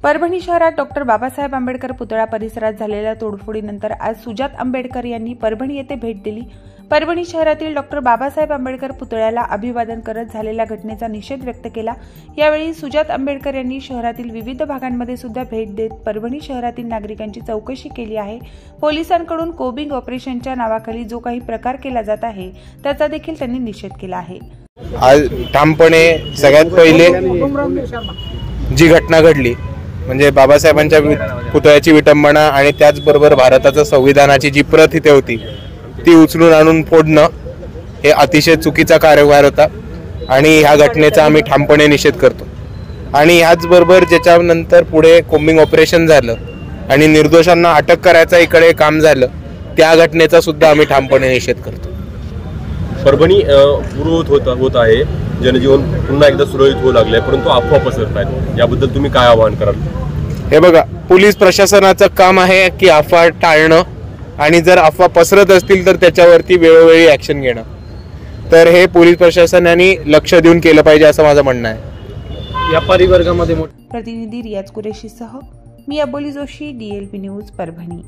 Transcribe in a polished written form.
परभणी शहरात डॉक्टर बाबासाहेब आंबेडकर पुतळा परिसरात झालेल्या तोडफोडीनंतर आज सुजात आंबेडकर यांनी परभणी येथे भेट दिली। परभणी शहरातील डॉक्टर बाबासाहेब आंबेडकर पुतळ्याला अभिवादन करत झालेल्या घटनेचा निषेध व्यक्त केला। यावेळी सुजात आंबेडकर यांनी शहरातील विविध भागांमध्ये सुद्धा भेट देत परभणी शहरातील नागरिकांची चौकशी केली आहे। पोलिसांकडून कोबिंग ऑपरेशनच्या नावाखाली जो काही प्रकार केला जात आहे त्याचा देखील त्यांनी निषेध केला आहे। आज ठामपणे सगळ्यात पहिले जी घटना घडली म्हणजे बाबासाहेबांच्या पुतळ्याची विटंबना आणि त्याचबरोबर भारताच्या संविधानाची जी प्रत इथे होती ती उचलून आणून फोडणं हे अतिशय चुकीचा कारभार होता आणि ह्या घटनेचा आम्ही ठामपणे निषेध करतो। आणि ह्याचबरोबर ज्याच्यानंतर पुढे कोम्बिंग ऑपरेशन झालं आणि निर्दोषांना अटक करायचं इकडे काम झालं त्या घटनेचा सुद्धा आम्ही ठामपणे निषेध करतो। परभणी पूर्ववत होत आहे, जनजीवन पुन्हा एकदा सुरळीत होऊ लागले, परंतु अफवा पसरत आहेत, याबद्दल तुम्ही काय आवाहन कराल? हे बघा, पोलीस प्रशासनाचं काम आहे की अफवा टाळणं आणि जर अफवा पसरत असतील तर त्याच्यावरती वेळोवेळी ऍक्शन घेणं। तर हे पोलीस प्रशासनाने लक्ष देऊन केलं पाहिजे असं माझं म्हणणं आहे। व्यापारी वर्गामध्ये प्रतिनिधी रियाज कुरेशीसह मी अबोली जोशी, DLP न्यूज परभणी।